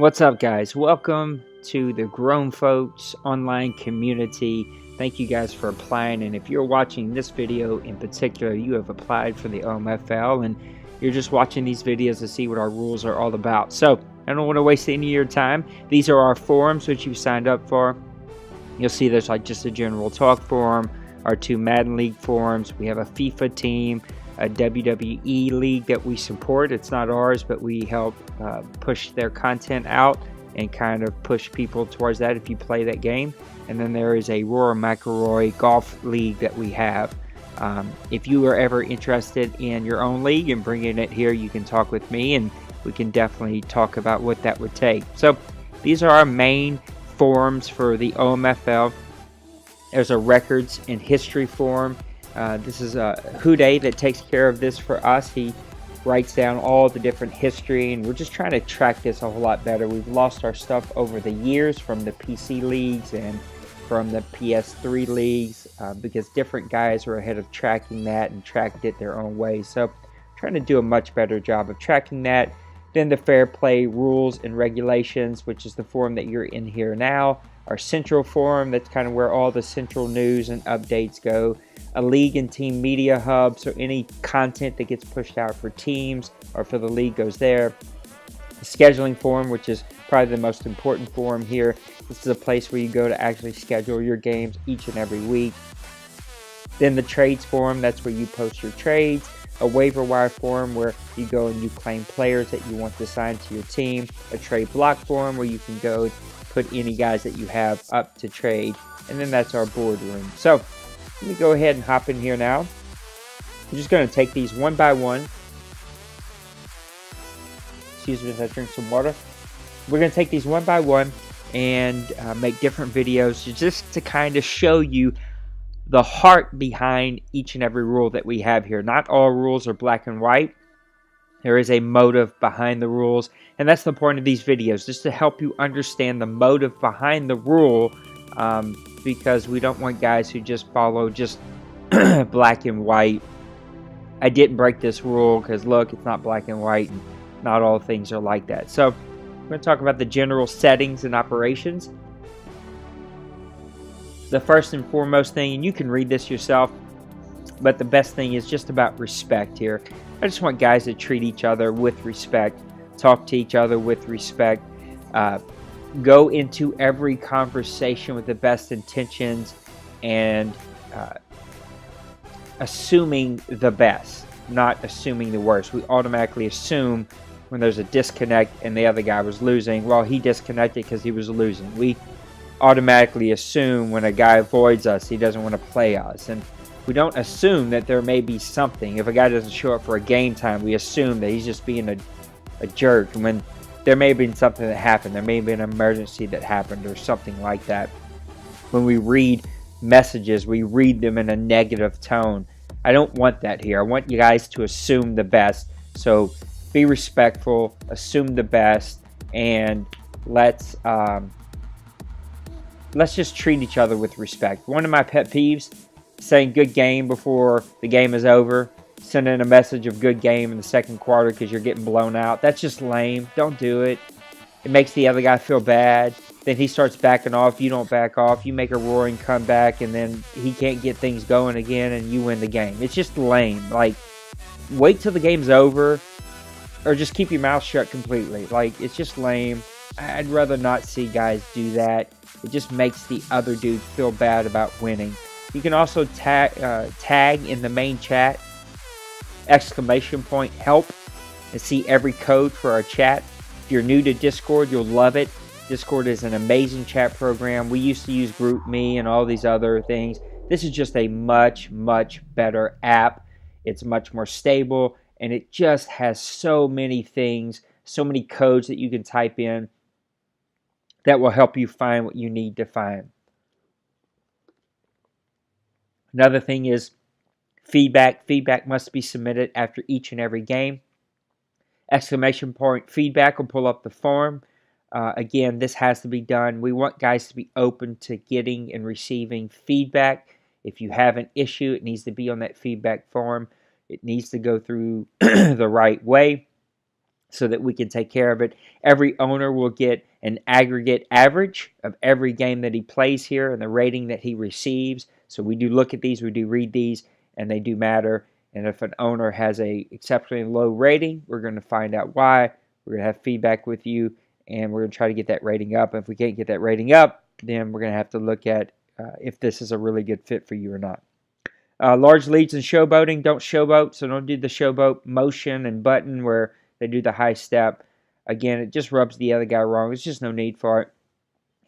What's up, guys? Welcome to the Grown Folks online community. Thank you guys for applying. And if you're watching this video in particular, you have applied for the OMFL and you're just watching these videos to see what our rules are all about. So I don't want to waste any of your time. These are our forums which you signed up for. You'll see there's like just a general talk forum, our 2 Madden League forums. We have a FIFA team, a WWE league that we support. It's not ours, but we help push their content out and kind of push people towards that if you play that game. And then there is a Rory McIlroy golf league that we have. If you are ever interested in your own league and bringing it here, you can talk with me and we can definitely talk about what that would take. So these are our main forums for the OMFL. There's a records and history forum. This is Huday that takes care of this for us. He writes down all the different history, and we're just trying to track this a whole lot better. We've lost our stuff over the years from the PC leagues and from the PS3 leagues because different guys are ahead of tracking that and tracked it their own way. So trying to do a much better job of tracking that. Then the Fair Play Rules and Regulations, which is the forum that you're in here now. Our Central Forum, that's kind of where all the central news and updates go. A League and Team Media Hub, so any content that gets pushed out for teams or for the league goes there. The Scheduling Forum, which is probably the most important forum here. This is a place where you go to actually schedule your games each and every week. Then the Trades Forum, that's where you post your trades. A Waiver Wire Forum where you go and you claim players that you want to sign to your team. A Trade Block Forum where you can go put any guys that you have up to trade. And then that's our boardroom. So let me go ahead and hop in here now. I'm just going to take these one by one. Excuse me as I drink some water. We're going to take these one by one and make different videos just to kind of show you the heart behind each and every rule that we have here. Not all rules are black and white. There is a motive behind the rules, and that's the point of these videos, just to help you understand the motive behind the rule, because we don't want guys who just follow just black and white. I didn't break this rule because look, it's not black and white, and not all things are like that. So we're going to talk about the general settings and operations. The first and foremost thing, and you can read this yourself, but the best thing is just about respect here. I just want guys to treat each other with respect, talk to each other with respect, go into every conversation with the best intentions and assuming the best, not assuming the worst. We automatically assume when there's a disconnect and the other guy was losing, well, he disconnected because he was losing. We automatically assume when a guy avoids us, he doesn't want to play us. And we don't assume that there may be something. If a guy doesn't show up for a game time, we assume that he's just being a jerk. And when there may have been something that happened, there may have been an emergency that happened or something like that. When we read messages, we read them in a negative tone. I don't want that here. I want you guys to assume the best. So be respectful, assume the best, and let's just treat each other with respect. One of my pet peeves, saying good game before the game is over, sending a message of good game in the second quarter because you're getting blown out. That's just lame. Don't do it. It makes the other guy feel bad. Then he starts backing off. You don't back off. You make a roaring comeback, and then he can't get things going again, and you win the game. It's just lame. Like, wait till the game's over, or just keep your mouth shut completely. Like, it's just lame. I'd rather not see guys do that. It just makes the other dude feel bad about winning. You can also tag in the main chat, !help, and see every code for our chat. If you're new to Discord, you'll love it. Discord is an amazing chat program. We used to use GroupMe and all these other things. This is just a much, much better app. It's much more stable, and it just has so many things, so many codes that you can type in that will help you find what you need to find. Another thing is feedback. Feedback must be submitted after each and every game. !feedback will pull up the form. Again, this has to be done. We want guys to be open to getting and receiving feedback. If you have an issue, it needs to be on that feedback form. It needs to go through the right way. so that we can take care of it. Every owner will get an aggregate average of every game that he plays here and the rating that he receives. So we do look at these, we do read these, and they do matter. And if an owner has a exceptionally low rating, we're going to find out why. We're going to have feedback with you, and we're going to try to get that rating up. If we can't get that rating up, then we're going to have to look at if this is a really good fit for you or not. Large leads and showboating. Don't showboat, so don't do the showboat motion and button where they do the high step. Again, it just rubs the other guy wrong. There's just no need for it.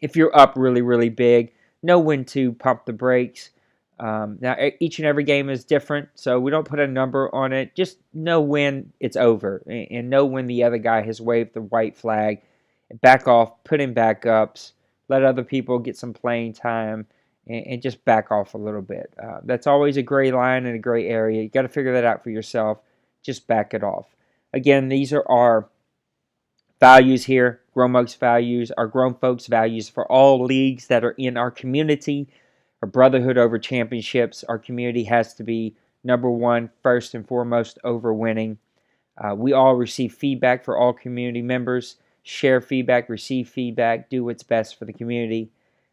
If you're up really, really big, know when to pump the brakes. Now, each and every game is different, so we don't put a number on it. Just know when it's over and know when the other guy has waved the white flag. Back off, put in backups, let other people get some playing time, and just back off a little bit. That's always a gray line and a gray area. You got to figure that out for yourself. Just back it off. Again, these are our values here, Grown Mugs values, our grown folks values for all leagues that are in our community. Our brotherhood over championships. Our community has to be number one, first and foremost, over winning. We all receive feedback for all community members. Share feedback, receive feedback, do what's best for the community.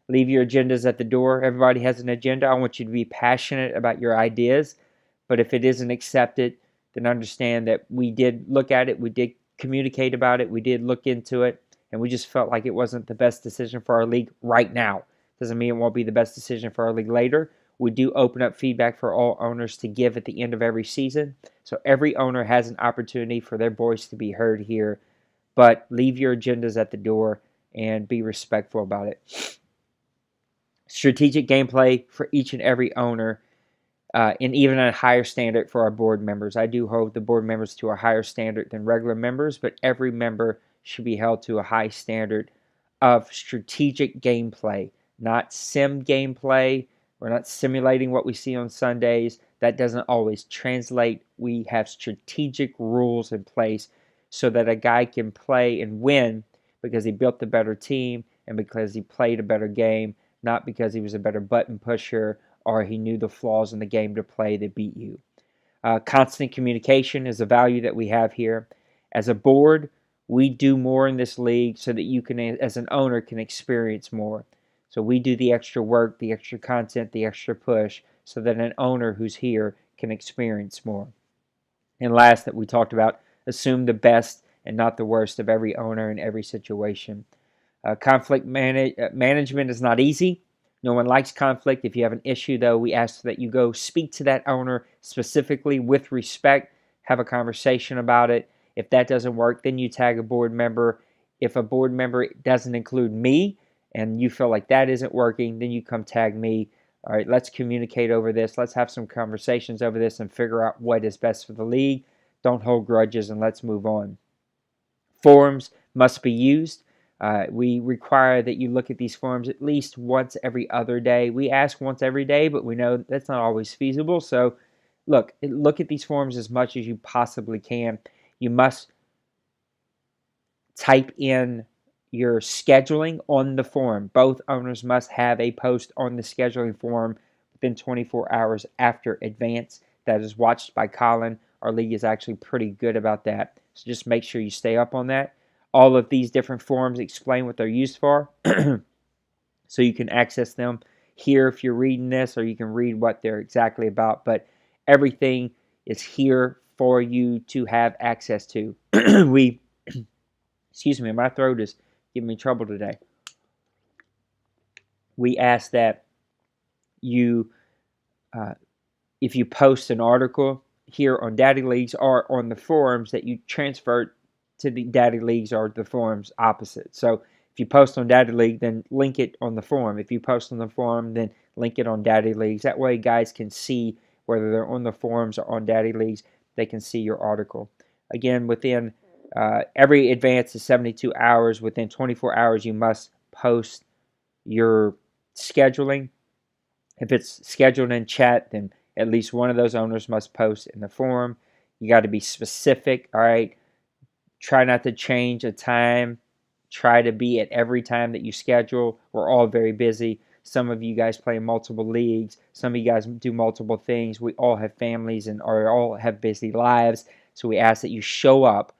Leave your agendas at the door. Everybody has an agenda. I want you to be passionate about your ideas. But if it isn't accepted, then understand that we did look at it. We did communicate about it. We did look into it. And we just felt like it wasn't the best decision for our league right now. Doesn't mean it won't be the best decision for our league later. We do open up feedback for all owners to give at the end of every season. So every owner has an opportunity for their voice to be heard here. But leave your agendas at the door and be respectful about it. Strategic gameplay for each and every owner, and even a higher standard for our board members. I do hold the board members to a higher standard than regular members, but every member should be held to a high standard of strategic gameplay, not sim gameplay. We're not simulating what we see on Sundays. That doesn't always translate. We have strategic rules in place so that a guy can play and win because he built a better team and because he played a better game, not because he was a better button pusher or he knew the flaws in the game to play that beat you. Constant communication is a value that we have here. As a board, we do more in this league so that you can, as an owner, can experience more. So we do the extra work, the extra content, the extra push so that an owner who's here can experience more. And last that we talked about, assume the best and not the worst of every owner in every situation. Conflict management is not easy. No one likes conflict. If you have an issue, though, we ask that you go speak to that owner specifically with respect, have a conversation about it. If that doesn't work, then you tag a board member. If a board member doesn't include me and you feel like that isn't working, then you come tag me. All right, let's communicate over this. Let's have some conversations over this and figure out what is best for the league. Don't hold grudges and let's move on. Forums must be used. We require that you look at these forums at least once every other day. We ask once every day, but we know that's not always feasible. So look at these forums as much as you possibly can. You must type in your scheduling on the forum. Both owners must have a post on the scheduling forum within 24 hours after advance. That is watched by Colin. Our league is actually pretty good about that. So just make sure you stay up on that. All of these different forums explain what they're used for. So you can access them here if you're reading this, or you can read what they're exactly about. But everything is here for you to have access to. Excuse me, my throat is giving me trouble today. We ask that you, if you post an article here on Daddy Leagues or on the forums, that you transfer to the Daddy Leagues or the forums opposite. So if you post on Daddy League, then link it on the forum. If you post on the forum, then link it on Daddy Leagues. That way guys can see whether they're on the forums or on Daddy Leagues, they can see your article. Again, within every advance is 72 hours. Within 24 hours, you must post your scheduling. If it's scheduled in chat, then at least one of those owners must post in the forum. You got to be specific, all right? Try not to change a time. Try to be at every time that you schedule. We're all very busy. Some of you guys play in multiple leagues. Some of you guys do multiple things. We all have families and or all have busy lives. So we ask that you show up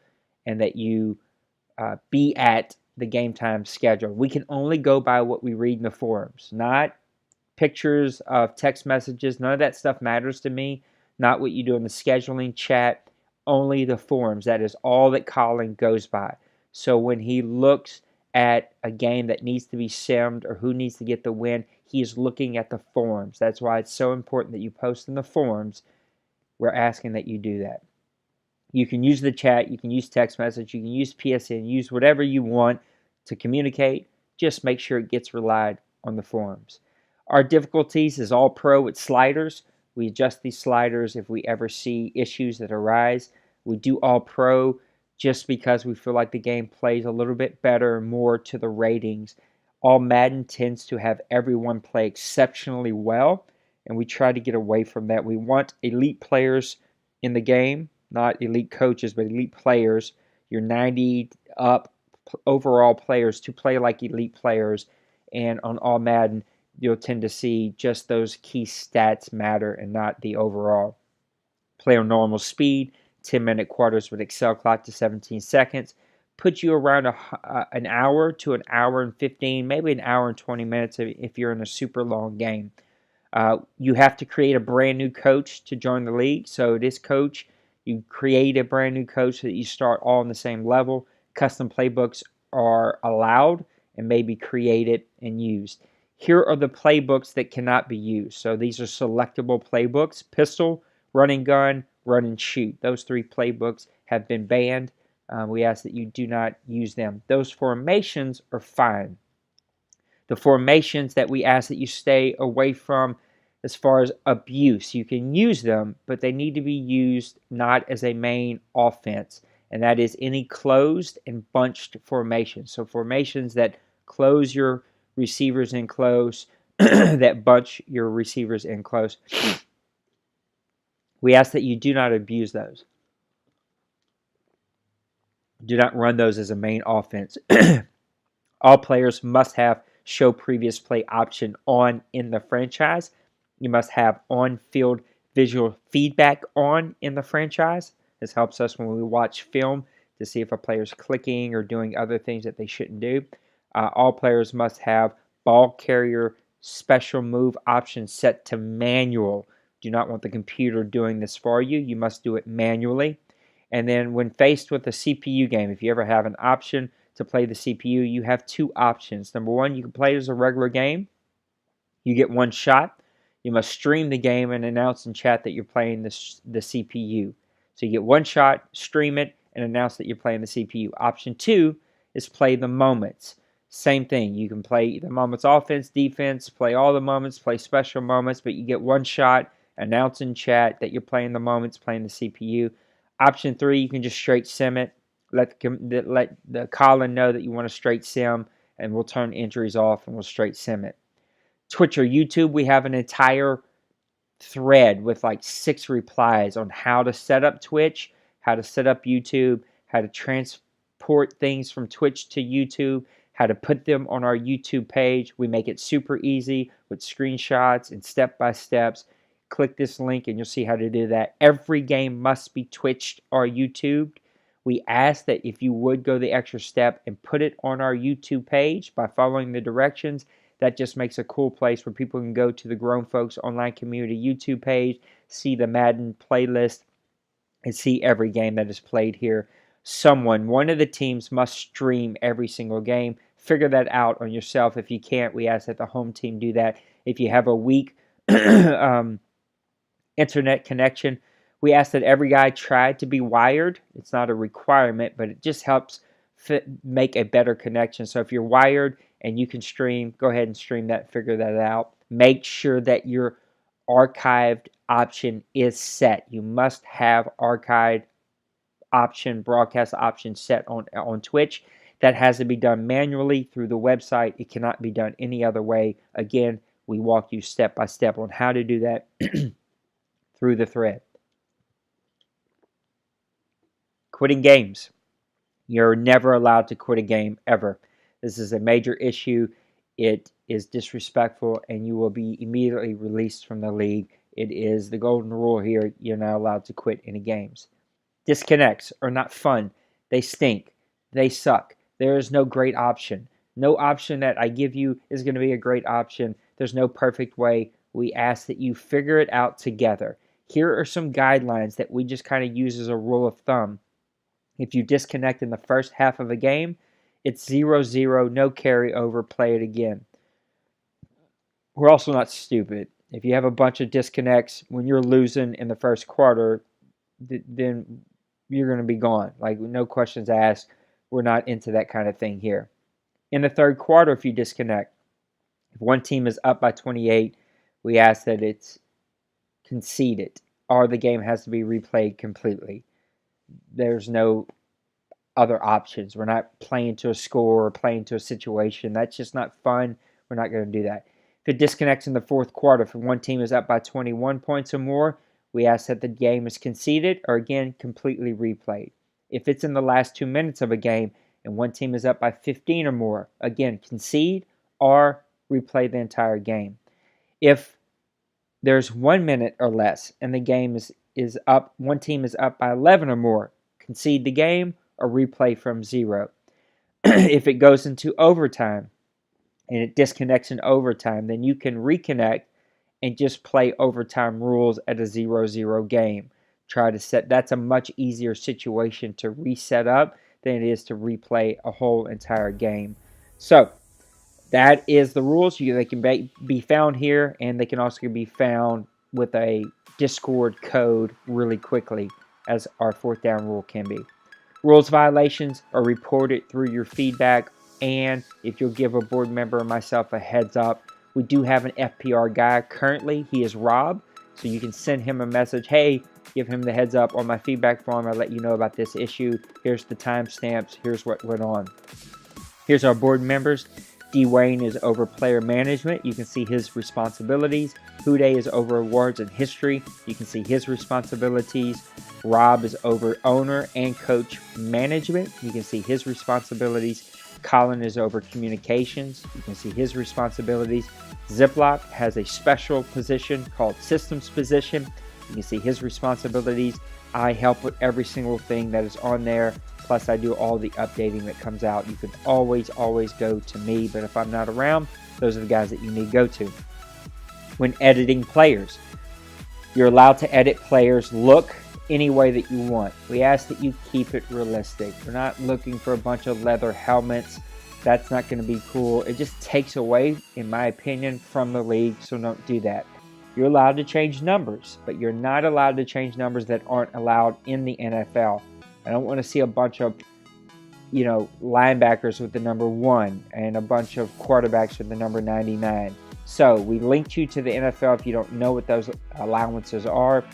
and that you be at the game time schedule. We can only go by what we read in the forums, not pictures of text messages. None of that stuff matters to me. Not what you do in the scheduling chat, only the forums. That is all that Colin goes by. So when he looks at a game that needs to be simmed or who needs to get the win, he is looking at the forums. That's why it's so important that you post in the forums. We're asking that you do that. You can use the chat, you can use text message, you can use PSN, use whatever you want to communicate. Just make sure it gets relied on the forums. Our difficulties is all pro with sliders. We adjust these sliders if we ever see issues that arise. We do all pro just because we feel like the game plays a little bit better and more to the ratings. All Madden tends to have everyone play exceptionally well, and we try to get away from that. We want elite players in the game, not elite coaches, but elite players, your 90 up overall players to play like elite players. And on All Madden, you'll tend to see just those key stats matter and not the overall. Play on normal speed, 10-minute quarters with Excel clock to 17 seconds. Put you around an hour to an hour and 15, maybe an hour and 20 minutes if you're in a super long game. You have to create a brand new coach to join the league. So this coach, you create a brand new coach so that you start all on the same level. Custom playbooks are allowed and may be created and used. Here are the playbooks that cannot be used. So these are selectable playbooks: pistol, run and gun, run and shoot. Those three playbooks have been banned. We ask that you do not use them. Those formations are fine. The formations that we ask that you stay away from as far as abuse. You can use them, but they need to be used not as a main offense, and that is any closed and bunched formations. So formations that close your receivers in close, that bunch your receivers in close. We ask that you do not abuse those. Do not run those as a main offense. All players must have show previous play option on in the franchise. You must have on-field visual feedback on in the franchise. This helps us when we watch film to see if a player's clicking or doing other things that they shouldn't do. All players must have ball carrier special move option set to manual. Do not want the computer doing this for you. You must do it manually. And then when faced with a CPU game, if you ever have an option to play the CPU, you have two options. Number one, you can play it as a regular game. You get one shot. You must stream the game and announce in chat that you're playing the CPU. So you get one shot, stream it, and announce that you're playing the CPU. Option two is play the moments. Same thing. You can play the moments offense, defense, play all the moments, play special moments, but you get one shot, announce in chat that you're playing the moments, playing the CPU. Option three, you can just straight sim it. Let the Colin know that you want to straight sim, and we'll turn injuries off and we'll straight sim it. Twitch or YouTube, we have an entire thread with like 6 replies on how to set up Twitch, how to set up YouTube, how to transport things from Twitch to YouTube, how to put them on our YouTube page. We make it super easy with screenshots and step-by-steps. Click this link and you'll see how to do that. Every game must be Twitched or YouTubed. We ask that if you would go the extra step and put it on our YouTube page by following the directions. That just makes a cool place where people can go to the Grown Folks Online Community YouTube page, see the Madden playlist, and see every game that is played here. One of the teams must stream every single game. Figure that out on yourself. If you can't, we ask that the home team do that. If you have a weak internet connection, we ask that every guy try to be wired. It's not a requirement, but it just helps make a better connection. So if you're wired and you can stream, go ahead and stream that, figure that out. Make sure that your archived option is set. You must have archived option, broadcast option set on Twitch. That has to be done manually through the website. It cannot be done any other way. Again, we walk you step by step on how to do that through the thread. Quitting games. You're never allowed to quit a game ever. This is a major issue. It is disrespectful and you will be immediately released from the league. It is the golden rule here. You're not allowed to quit any games. Disconnects are not fun. They stink. They suck. There is no great option. No option that I give you is going to be a great option. There's no perfect way. We ask that you figure it out together. Here are some guidelines that we just kind of use as a rule of thumb. If you disconnect in the first half of a game, it's 0-0, no carryover, play it again. We're also not stupid. If you have a bunch of disconnects when you're losing in the first quarter, then you're going to be gone. Like, no questions asked. We're not into that kind of thing here. In the third quarter, if you disconnect, if one team is up by 28, we ask that it's conceded, or the game has to be replayed completely. There's no other options. We're not playing to a score or playing to a situation. That's just not fun. We're not going to do that. If it disconnects in the fourth quarter, if one team is up by 21 points or more, we ask that the game is conceded or, again, completely replayed. If it's in the last 2 minutes of a game and one team is up by 15 or more, again, concede or replay the entire game. If there's 1 minute or less and the game is up, one team is up by 11 or more, concede the game or replay from 0. If it goes into overtime and it disconnects in overtime, then you can reconnect and just play overtime rules at a 0-0 game. That's a much easier situation to reset up than it is to replay a whole entire game. So that is the rules. They can be found here, and they can also be found with a Discord code really quickly, as our fourth down rule can be. Rules violations are reported through your feedback, and if you'll give a board member or myself a heads up, we do have an FPR guy. Currently, he is Rob, so you can send him a message. Hey, give him the heads up on my feedback form. I'll let you know about this issue. Here's the timestamps. Here's what went on. Here's our board members. D. Wayne is over player management. You can see his responsibilities. Hude is over awards and history. You can see his responsibilities. Rob is over owner and coach management. You can see his responsibilities. Colin is over communications. You can see his responsibilities. Ziploc has a special position called systems position. You can see his responsibilities. I help with every single thing that is on there. Plus, I do all the updating that comes out. You can always go to me, but if I'm not around, those are the guys that you need to go to. When editing players, you're allowed to edit players' look any way that you want. We ask that you keep it realistic. We're not looking for a bunch of leather helmets. That's not going to be cool. It just takes away, in my opinion, from the league, so don't do that. You're allowed to change numbers, but you're not allowed to change numbers that aren't allowed in the NFL. I don't want to see a bunch of, linebackers with the number 1 and a bunch of quarterbacks with the number 99. So we linked you to the NFL if you don't know what those allowances are.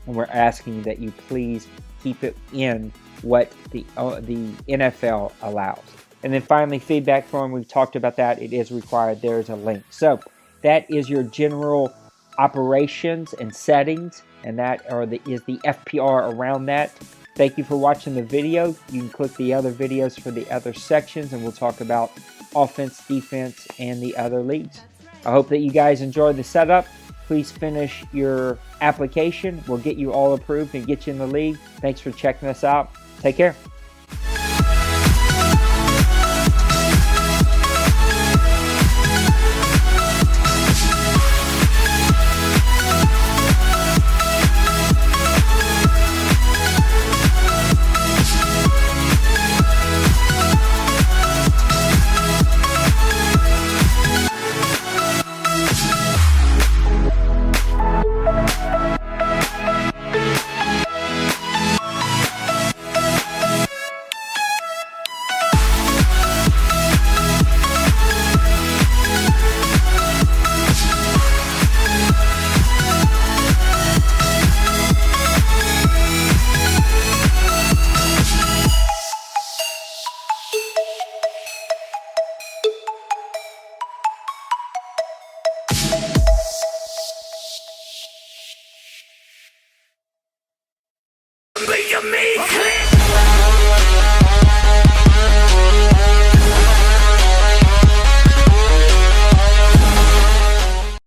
And we're asking that you please keep it in what the NFL allows. And then finally, feedback form. We've talked about that. It is required. There's a link. So that is your general operations and settings, and that is the FPR around that. Thank you for watching the video. You can click the other videos for the other sections, and we'll talk about offense, defense, and the other leagues. I hope that you guys enjoyed the setup. Please finish your application. We'll get you all approved and get you in the league. Thanks for checking us out. Take care.